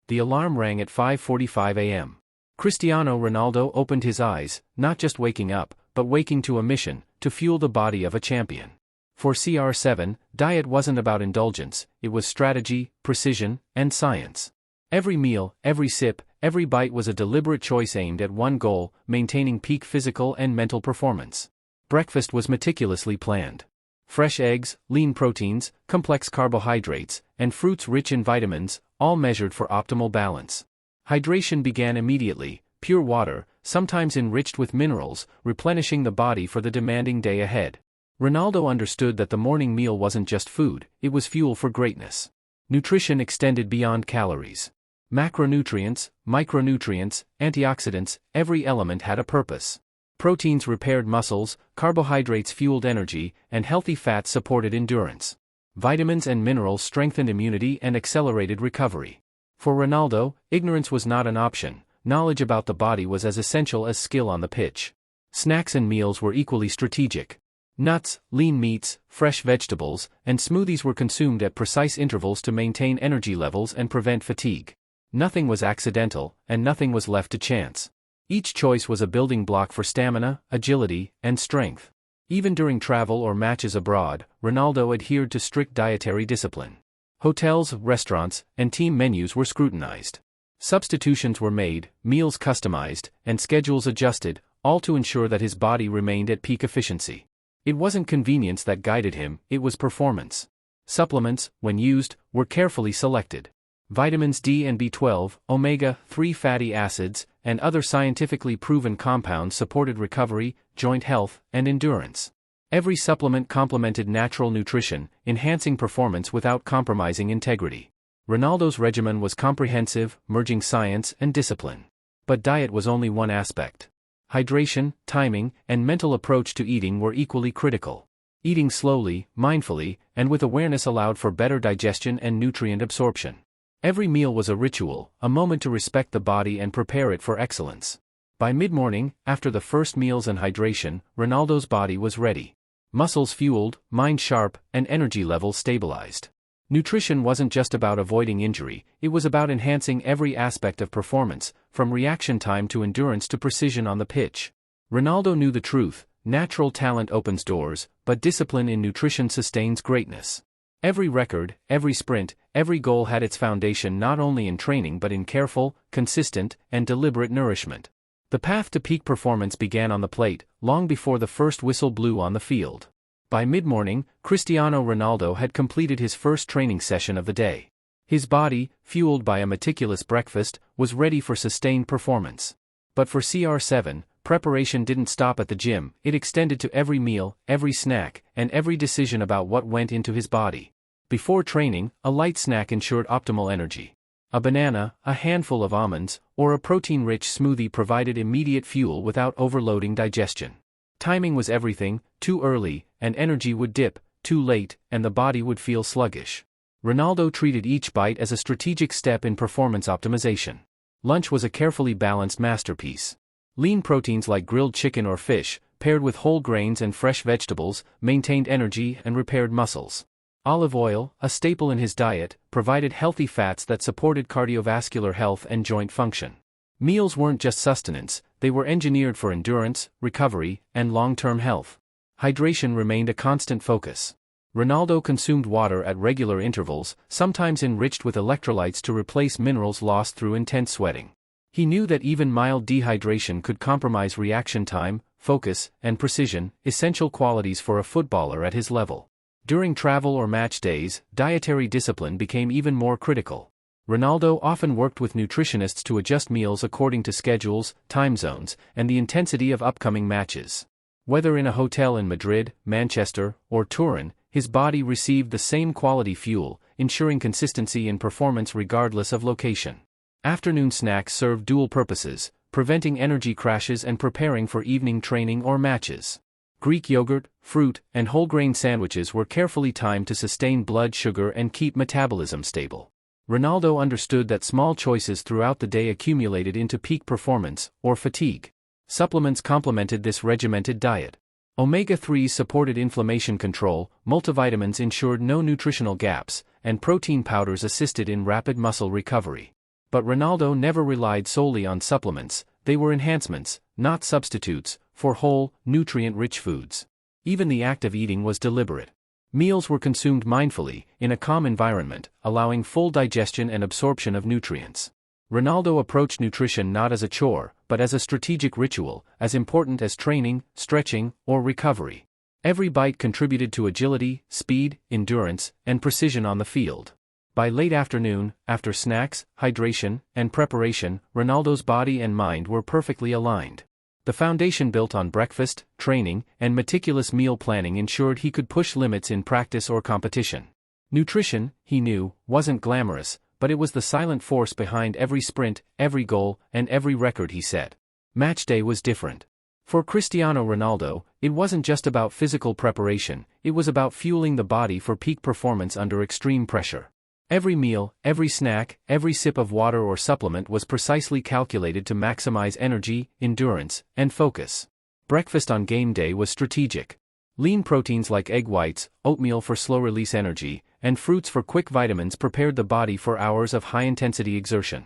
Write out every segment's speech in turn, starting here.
The alarm rang at 5:45 a.m. Cristiano Ronaldo opened his eyes, not just waking up, but waking to a mission, to fuel the body of a champion. For CR7, diet wasn't about indulgence, it was strategy, precision, and science. Every meal, every sip, every bite was a deliberate choice aimed at one goal: maintaining peak physical and mental performance. Breakfast was meticulously planned. Fresh eggs, lean proteins, complex carbohydrates, and fruits rich in vitamins, all measured for optimal balance. Hydration began immediately: pure water, sometimes enriched with minerals, replenishing the body for the demanding day ahead. Ronaldo understood that the morning meal wasn't just food, it was fuel for greatness. Nutrition extended beyond calories. Macronutrients, micronutrients, antioxidants, every element had a purpose. Proteins repaired muscles, carbohydrates fueled energy, and healthy fats supported endurance. Vitamins and minerals strengthened immunity and accelerated recovery. For Ronaldo, ignorance was not an option. Knowledge about the body was as essential as skill on the pitch. Snacks and meals were equally strategic. Nuts, lean meats, fresh vegetables, and smoothies were consumed at precise intervals to maintain energy levels and prevent fatigue. Nothing was accidental, and nothing was left to chance. Each choice was a building block for stamina, agility, and strength. Even during travel or matches abroad, Ronaldo adhered to strict dietary discipline. Hotels, restaurants, and team menus were scrutinized. Substitutions were made, meals customized, and schedules adjusted, all to ensure that his body remained at peak efficiency. It wasn't convenience that guided him, it was performance. Supplements, when used, were carefully selected. Vitamins D and B12, omega-3 fatty acids, and other scientifically proven compounds supported recovery, joint health, and endurance. Every supplement complemented natural nutrition, enhancing performance without compromising integrity. Ronaldo's regimen was comprehensive, merging science and discipline. But diet was only one aspect. Hydration, timing, and mental approach to eating were equally critical. Eating slowly, mindfully, and with awareness allowed for better digestion and nutrient absorption. Every meal was a ritual, a moment to respect the body and prepare it for excellence. By mid-morning, after the first meals and hydration, Ronaldo's body was ready. Muscles fueled, mind sharp, and energy levels stabilized. Nutrition wasn't just about avoiding injury, it was about enhancing every aspect of performance, from reaction time to endurance to precision on the pitch. Ronaldo knew the truth: natural talent opens doors, but discipline in nutrition sustains greatness. Every record, every sprint, every goal had its foundation not only in training but in careful, consistent, and deliberate nourishment. The path to peak performance began on the plate, long before the first whistle blew on the field. By mid-morning, Cristiano Ronaldo had completed his first training session of the day. His body, fueled by a meticulous breakfast, was ready for sustained performance. But for CR7, preparation didn't stop at the gym, it extended to every meal, every snack, and every decision about what went into his body. Before training, a light snack ensured optimal energy. A banana, a handful of almonds, or a protein-rich smoothie provided immediate fuel without overloading digestion. Timing was everything: too early, and energy would dip; too late, and the body would feel sluggish. Ronaldo treated each bite as a strategic step in performance optimization. Lunch was a carefully balanced masterpiece. Lean proteins like grilled chicken or fish, paired with whole grains and fresh vegetables, maintained energy and repaired muscles. Olive oil, a staple in his diet, provided healthy fats that supported cardiovascular health and joint function. Meals weren't just sustenance, they were engineered for endurance, recovery, and long-term health. Hydration remained a constant focus. Ronaldo consumed water at regular intervals, sometimes enriched with electrolytes to replace minerals lost through intense sweating. He knew that even mild dehydration could compromise reaction time, focus, and precision, essential qualities for a footballer at his level. During travel or match days, dietary discipline became even more critical. Ronaldo often worked with nutritionists to adjust meals according to schedules, time zones, and the intensity of upcoming matches. Whether in a hotel in Madrid, Manchester, or Turin, his body received the same quality fuel, ensuring consistency in performance regardless of location. Afternoon snacks served dual purposes, preventing energy crashes and preparing for evening training or matches. Greek yogurt, fruit, and whole grain sandwiches were carefully timed to sustain blood sugar and keep metabolism stable. Ronaldo understood that small choices throughout the day accumulated into peak performance, or fatigue. Supplements complemented this regimented diet. Omega-3s supported inflammation control, multivitamins ensured no nutritional gaps, and protein powders assisted in rapid muscle recovery. But Ronaldo never relied solely on supplements. They were enhancements, not substitutes, for whole, nutrient-rich foods. Even the act of eating was deliberate. Meals were consumed mindfully, in a calm environment, allowing full digestion and absorption of nutrients. Ronaldo approached nutrition not as a chore, but as a strategic ritual, as important as training, stretching, or recovery. Every bite contributed to agility, speed, endurance, and precision on the field. By late afternoon, after snacks, hydration, and preparation, Ronaldo's body and mind were perfectly aligned. The foundation built on breakfast, training, and meticulous meal planning ensured he could push limits in practice or competition. Nutrition, he knew, wasn't glamorous, but it was the silent force behind every sprint, every goal, and every record he set. Match day was different. For Cristiano Ronaldo, it wasn't just about physical preparation, it was about fueling the body for peak performance under extreme pressure. Every meal, every snack, every sip of water or supplement was precisely calculated to maximize energy, endurance, and focus. Breakfast on game day was strategic. Lean proteins like egg whites, oatmeal for slow-release energy, and fruits for quick vitamins prepared the body for hours of high-intensity exertion.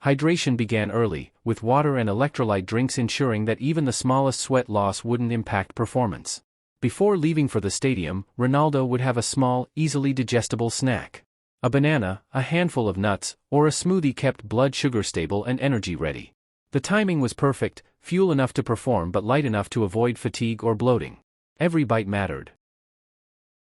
Hydration began early, with water and electrolyte drinks ensuring that even the smallest sweat loss wouldn't impact performance. Before leaving for the stadium, Ronaldo would have a small, easily digestible snack. A banana, a handful of nuts, or a smoothie kept blood sugar stable and energy ready. The timing was perfect, fuel enough to perform but light enough to avoid fatigue or bloating. Every bite mattered.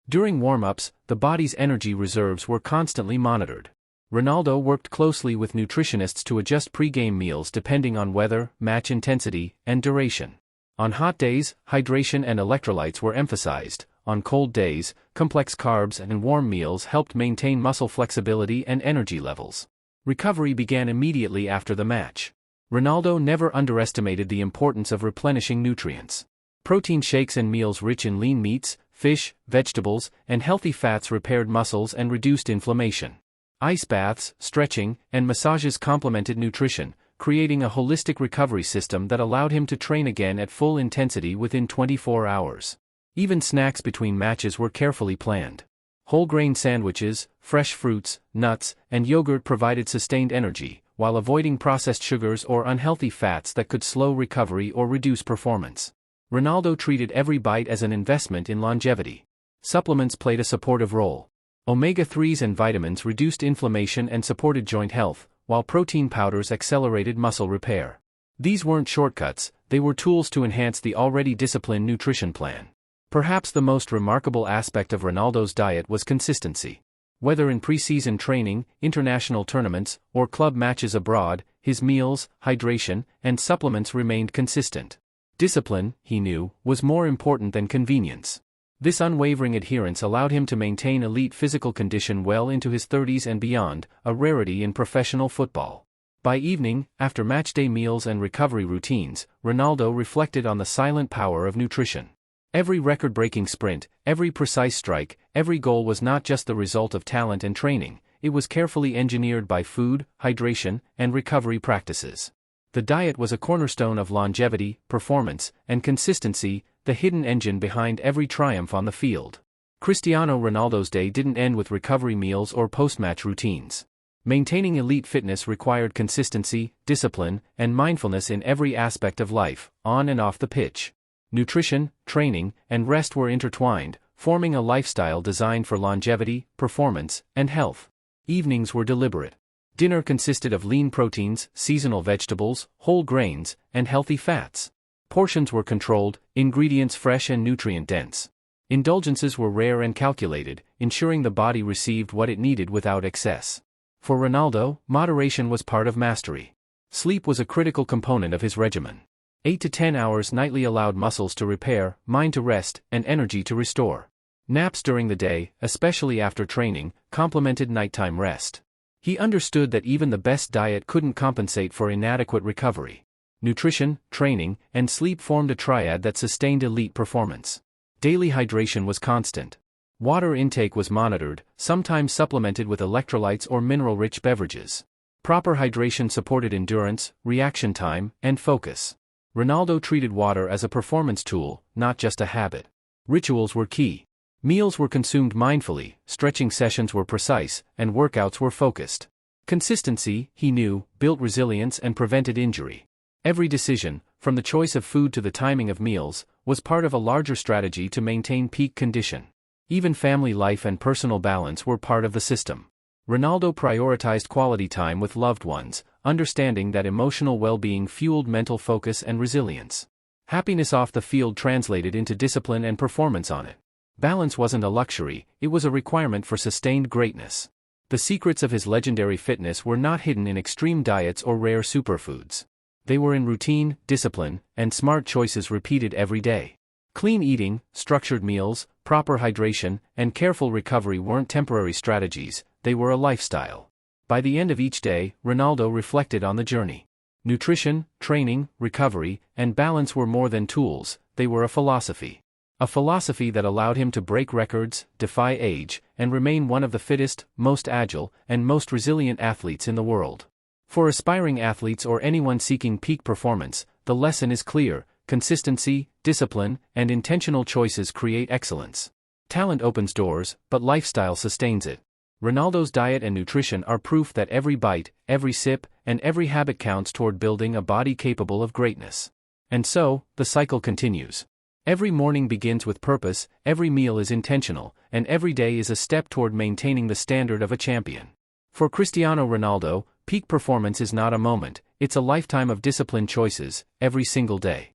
During warm-ups, the body's energy reserves were constantly monitored. Ronaldo worked closely with nutritionists to adjust pre-game meals depending on weather, match intensity, and duration. On hot days, hydration and electrolytes were emphasized. On cold days, complex carbs and warm meals helped maintain muscle flexibility and energy levels. Recovery began immediately after the match. Ronaldo never underestimated the importance of replenishing nutrients. Protein shakes and meals rich in lean meats, fish, vegetables, and healthy fats repaired muscles and reduced inflammation. Ice baths, stretching, and massages complemented nutrition, creating a holistic recovery system that allowed him to train again at full intensity within 24 hours. Even snacks between matches were carefully planned. Whole grain sandwiches, fresh fruits, nuts, and yogurt provided sustained energy, while avoiding processed sugars or unhealthy fats that could slow recovery or reduce performance. Ronaldo treated every bite as an investment in longevity. Supplements played a supportive role. Omega-3s and vitamins reduced inflammation and supported joint health, while protein powders accelerated muscle repair. These weren't shortcuts, they were tools to enhance the already disciplined nutrition plan. Perhaps the most remarkable aspect of Ronaldo's diet was consistency. Whether in preseason training, international tournaments, or club matches abroad, his meals, hydration, and supplements remained consistent. Discipline, he knew, was more important than convenience. This unwavering adherence allowed him to maintain elite physical condition well into his 30s and beyond, a rarity in professional football. By evening, after matchday meals and recovery routines, Ronaldo reflected on the silent power of nutrition. Every record-breaking sprint, every precise strike, every goal was not just the result of talent and training, it was carefully engineered by food, hydration, and recovery practices. The diet was a cornerstone of longevity, performance, and consistency, the hidden engine behind every triumph on the field. Cristiano Ronaldo's day didn't end with recovery meals or post-match routines. Maintaining elite fitness required consistency, discipline, and mindfulness in every aspect of life, on and off the pitch. Nutrition, training, and rest were intertwined, forming a lifestyle designed for longevity, performance, and health. Evenings were deliberate. Dinner consisted of lean proteins, seasonal vegetables, whole grains, and healthy fats. Portions were controlled, ingredients fresh and nutrient-dense. Indulgences were rare and calculated, ensuring the body received what it needed without excess. For Ronaldo, moderation was part of mastery. Sleep was a critical component of his regimen. 8 to 10 hours nightly allowed muscles to repair, mind to rest, and energy to restore. Naps during the day, especially after training, complemented nighttime rest. He understood that even the best diet couldn't compensate for inadequate recovery. Nutrition, training, and sleep formed a triad that sustained elite performance. Daily hydration was constant. Water intake was monitored, sometimes supplemented with electrolytes or mineral-rich beverages. Proper hydration supported endurance, reaction time, and focus. Ronaldo treated water as a performance tool, not just a habit. Rituals were key. Meals were consumed mindfully, stretching sessions were precise, and workouts were focused. Consistency, he knew, built resilience and prevented injury. Every decision, from the choice of food to the timing of meals, was part of a larger strategy to maintain peak condition. Even family life and personal balance were part of the system. Ronaldo prioritized quality time with loved ones, understanding that emotional well-being fueled mental focus and resilience. Happiness off the field translated into discipline and performance on it. Balance wasn't a luxury, it was a requirement for sustained greatness. The secrets of his legendary fitness were not hidden in extreme diets or rare superfoods. They were in routine, discipline, and smart choices repeated every day. Clean eating, structured meals, proper hydration, and careful recovery weren't temporary strategies, they were a lifestyle. By the end of each day, Ronaldo reflected on the journey. Nutrition, training, recovery, and balance were more than tools, they were a philosophy. A philosophy that allowed him to break records, defy age, and remain one of the fittest, most agile, and most resilient athletes in the world. For aspiring athletes or anyone seeking peak performance, the lesson is clear: consistency, discipline, and intentional choices create excellence. Talent opens doors, but lifestyle sustains it. Ronaldo's diet and nutrition are proof that every bite, every sip, and every habit counts toward building a body capable of greatness. And so, the cycle continues. Every morning begins with purpose, every meal is intentional, and every day is a step toward maintaining the standard of a champion. For Cristiano Ronaldo, peak performance is not a moment, it's a lifetime of disciplined choices, every single day.